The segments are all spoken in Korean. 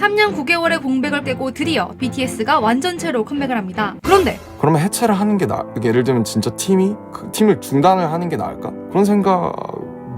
3년 9개월의 공백을 깨고 드디어 BTS가 완전체로 컴백을 합니다. 그런데 그러면 해체를 하는 게 예를 들면 진짜 팀이 그 팀을 중단을 하는 게 나을까? 그런 생각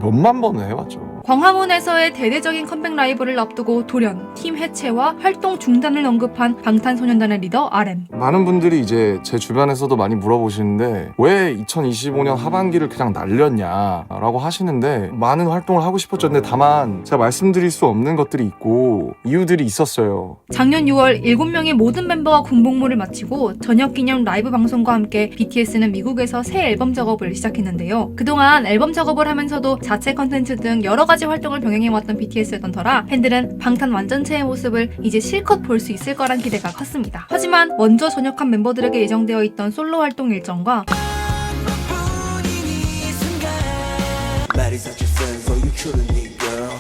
몇만 번을 해봤죠. 광화문에서의 대대적인 컴백 라이브를 앞두고 돌연 팀 해체와 활동 중단을 언급한 방탄소년단의 리더 RM. 많은 분들이 이제 제 주변에서도 많이 물어보시는데 왜 2025년 하반기를 그냥 날렸냐라고 하시는데 많은 활동을 하고 싶었죠. 근데 다만 제가 말씀드릴 수 없는 것들이 있고 이유들이 있었어요. 작년 6월 7명의 모든 멤버가 군복무를 마치고 저녁기념 라이브 방송과 함께 BTS는 미국에서 새 앨범 작업을 시작했는데요. 그동안 앨범 작업을 하면서도 자체 컨텐츠 등 여러 가지 활동을 병행해왔던 BTS였던 터라 팬들은 방탄 완전체의 모습을 이제 실컷 볼 수 있을 거란 기대가 컸습니다. 하지만 먼저 전역한 멤버들에게 예정되어 있던 솔로 활동 일정과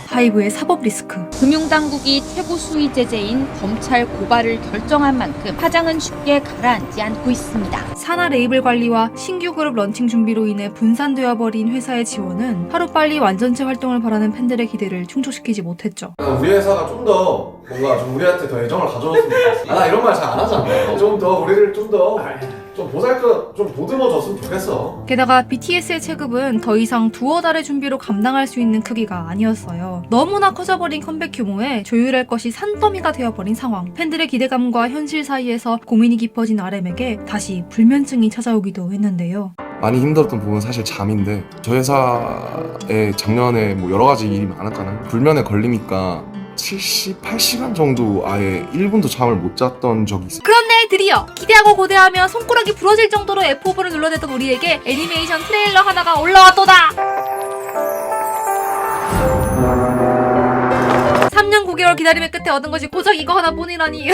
하이브의 사법 리스크, 금융당국이 최고 수위 제재인 검찰 고발을 결정한 만큼 파장은 쉽게 가라앉지 않고 있습니다. 산하 레이블 관리와 신규 그룹 런칭 준비로 인해 분산되어 버린 회사의 지원은 하루빨리 완전체 활동을 바라는 팬들의 기대를 충족시키지 못했죠. 우리 회사가 좀 더 뭔가 좀 우리한테 더 애정을 가져줬으면 좋겠어. 나 이런 말 잘 안 하잖아. 좀 더 우리를 좀 보살펴 좀 보듬어줬으면 좋겠어. 게다가 BTS의 체급은 더 이상 두어 달의 준비로 감당할 수 있는 크기가 아니었어요. 너무나 커져버린 컴백 규모에 조율할 것이 산더미가 되어버린 상황. 팬들의 기대감과 현실 사이에서 고민이 깊어진 RM에게 다시 불면증이 찾아오기도 했는데요. 많이 힘들었던 부분은 사실 잠인데 저희 회사에 작년에 뭐 여러 가지 일이 많았잖아요. 불면에 걸리니까 78시간 정도 아예 1분도 잠을 못 잤던 적이 있어요. 그런데 드디어 기대하고 고대하며 손가락이 부러질 정도로 F5를 눌러댔던 우리에게 애니메이션 트레일러 하나가 올라왔도다! 3년 9개월 기다림의 끝에 얻은 것이 고작 이거 하나뿐이라니.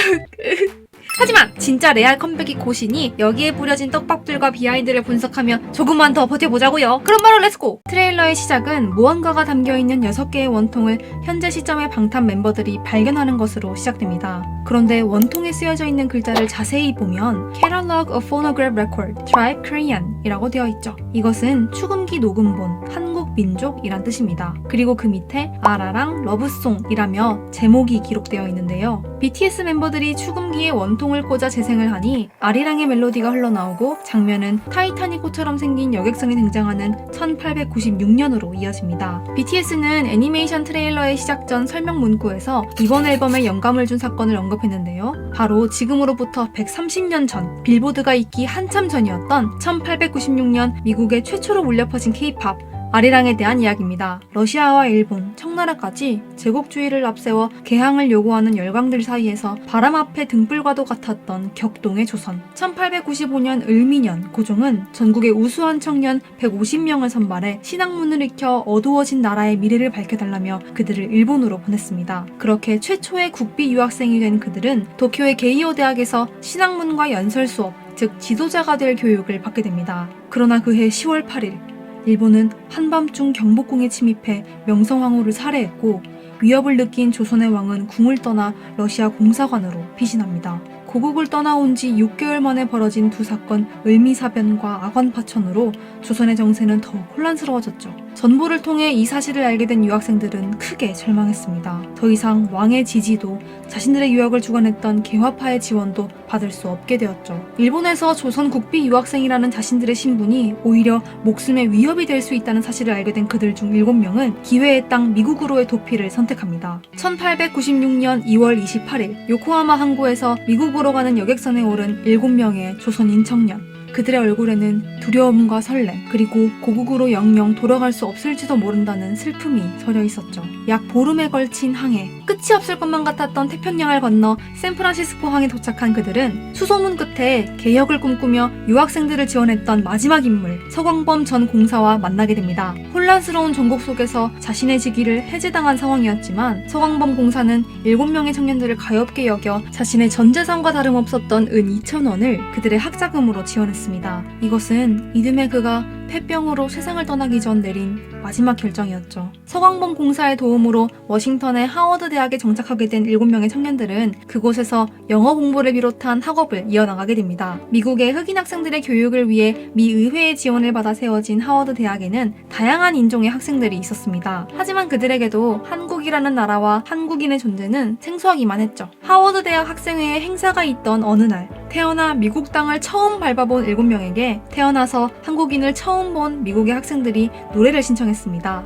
하지만 진짜 레알 컴백이 곧이니 여기에 뿌려진 떡밥들과 비하인드를 분석하며 조금만 더 버텨보자고요. 그럼 바로 렛츠고! 트레일러의 시작은 무언가가 담겨있는 6개의 원통을 현재 시점의 방탄 멤버들이 발견하는 것으로 시작됩니다. 그런데 원통에 쓰여져 있는 글자를 자세히 보면 Catalog of Phonograph Record, Tribe Korean 이라고 되어 있죠. 이것은 축음기 녹음본, 한국 민족이란 뜻입니다. 그리고 그 밑에 아라랑 러브송이라며 제목이 기록되어 있는데요. BTS 멤버들이 축음기에 원통을 꽂아 재생을 하니 아리랑의 멜로디가 흘러나오고 장면은 타이타닉 호처럼 생긴 여객선이 등장하는 1896년으로 이어집니다. BTS는 애니메이션 트레일러의 시작 전 설명 문구에서 이번 앨범에 영감을 준 사건을 언급했는데요. 바로 지금으로부터 130년 전 빌보드가 있기 한참 전이었던 1896년 미국에 최초로 울려 퍼진 K-POP 아리랑에 대한 이야기입니다. 러시아와 일본, 청나라까지 제국주의를 앞세워 개항을 요구하는 열강들 사이에서 바람 앞에 등불과도 같았던 격동의 조선. 1895년 을미년 고종은 전국의 우수한 청년 150명을 선발해 신학문을 익혀 어두워진 나라의 미래를 밝혀달라며 그들을 일본으로 보냈습니다. 그렇게 최초의 국비 유학생이 된 그들은 도쿄의 게이오 대학에서 신학문과 연설 수업, 즉 지도자가 될 교육을 받게 됩니다. 그러나 그해 10월 8일 일본은 한밤중 경복궁에 침입해 명성황후를 살해했고 위협을 느낀 조선의 왕은 궁을 떠나 러시아 공사관으로 피신합니다. 고국을 떠나온 지 6개월 만에 벌어진 두 사건 을미사변과 악원파천으로 조선의 정세는 더욱 혼란스러워졌죠. 전보를 통해 이 사실을 알게 된 유학생들은 크게 절망했습니다. 더 이상 왕의 지지도 자신들의 유학을 주관했던 개화파의 지원도 받을 수 없게 되었죠. 일본에서 조선 국비 유학생이라는 자신들의 신분이 오히려 목숨에 위협이 될 수 있다는 사실을 알게 된 그들 중 7명은 기회의 땅 미국으로의 도피를 선택합니다. 1896년 2월 28일 요코하마 항구에서 미국으로 가는 여객선에 오른 7명의 조선인 청년. 그들의 얼굴에는 두려움과 설렘, 그리고 고국으로 영영 돌아갈 수 없을지도 모른다는 슬픔이 서려 있었죠. 약 보름에 걸친 항해, 끝이 없을 것만 같았던 태평양을 건너 샌프란시스코 항에 도착한 그들은 수소문 끝에 개혁을 꿈꾸며 유학생들을 지원했던 마지막 인물 서광범 전 공사와 만나게 됩니다. 혼란스러운 전국 속에서 자신의 직위를 해제당한 상황이었지만 서광범 공사는 7명의 청년들을 가엾게 여겨 자신의 전 재산과 다름없었던 은 2,000원을 그들의 학자금으로 지원했습니다. 결정했습니다. 이것은 이듬해 그가 폐병으로 세상을 떠나기 전 내린 마지막 결정이었죠. 서광범 공사의 도움으로 워싱턴의 하워드 대학에 정착하게 된 7명의 청년들은 그곳에서 영어 공부를 비롯한 학업을 이어나가게 됩니다. 미국의 흑인 학생들의 교육을 위해 미 의회의 지원을 받아 세워진 하워드 대학에는 다양한 인종의 학생들이 있었습니다. 하지만 그들에게도 한국이라는 나라와 한국인의 존재는 생소하기만 했죠. 하워드 대학 학생회의 행사가 있던 어느 날, 태어나 미국 땅을 처음 밟아본 7명에게 태어나서 한국인을 처음 본 미국의 학생들이 노래를 신청했습니다.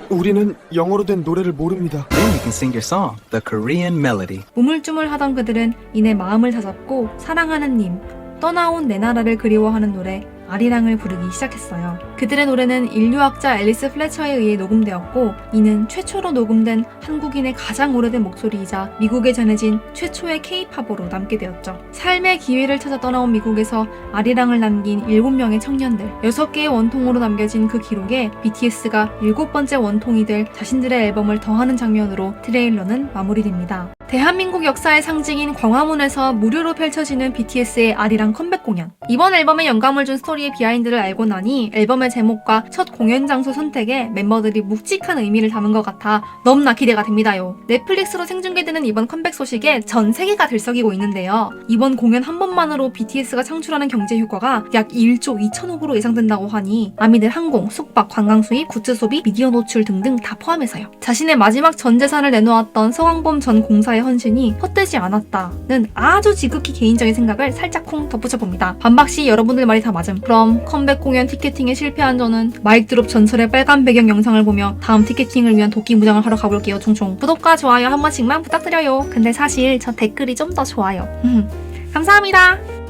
우리는 영어로 된 노래를 모릅니다. Then you can sing your song, the Korean melody. 우물쭈물하던 그들은 이내 마음을 다잡고 사랑하는 님, 떠나온 내 나라를 그리워하는 노래 아리랑을 부르기 시작했어요. 그들의 노래는 인류학자 앨리스 플래처에 의해 녹음되었고 이는 최초로 녹음된 한국인의 가장 오래된 목소리이자 미국에 전해진 최초의 K-팝으로 남게 되었죠. 삶의 기회를 찾아 떠나온 미국에서 아리랑을 남긴 7명의 청년들, 6개의 원통으로 남겨진 그 기록에 BTS가 7번째 원통이 될 자신들의 앨범을 더하는 장면으로 트레일러는 마무리됩니다. 대한민국 역사의 상징인 광화문에서 무료로 펼쳐지는 BTS의 아리랑 컴백 공연. 이번 앨범에 영감을 준 스토리의 비하인드를 알고 나니 앨범의 제목과 첫 공연 장소 선택에 멤버들이 묵직한 의미를 담은 것 같아 너무나 기대가 됩니다요. 넷플릭스로 생중계되는 이번 컴백 소식에 전 세계가 들썩이고 있는데요. 이번 공연 한 번만으로 BTS가 창출하는 경제 효과가 약 1조 2천억으로 예상된다고 하니 아미들 항공, 숙박, 관광 수입, 굿즈 소비, 미디어 노출 등등 다 포함해서요. 자신의 마지막 전 재산을 내놓았던 서광범 전 공사의 헌신이 헛되지 않았다는 아주 지극히 개인적인 생각을 살짝 쿵 덧붙여봅니다. 반박시 여러분들 말이 다 맞음. 그럼 컴백 공연 티켓팅에 실패한 저는 마이크드롭 전설의 빨간 배경 영상을 보며 다음 티켓팅을 위한 도끼 무장을 하러 가볼게요. 총총. 구독과 좋아요 한 번씩만 부탁드려요. 근데 사실 저 댓글이 좀 더 좋아요. 감사합니다.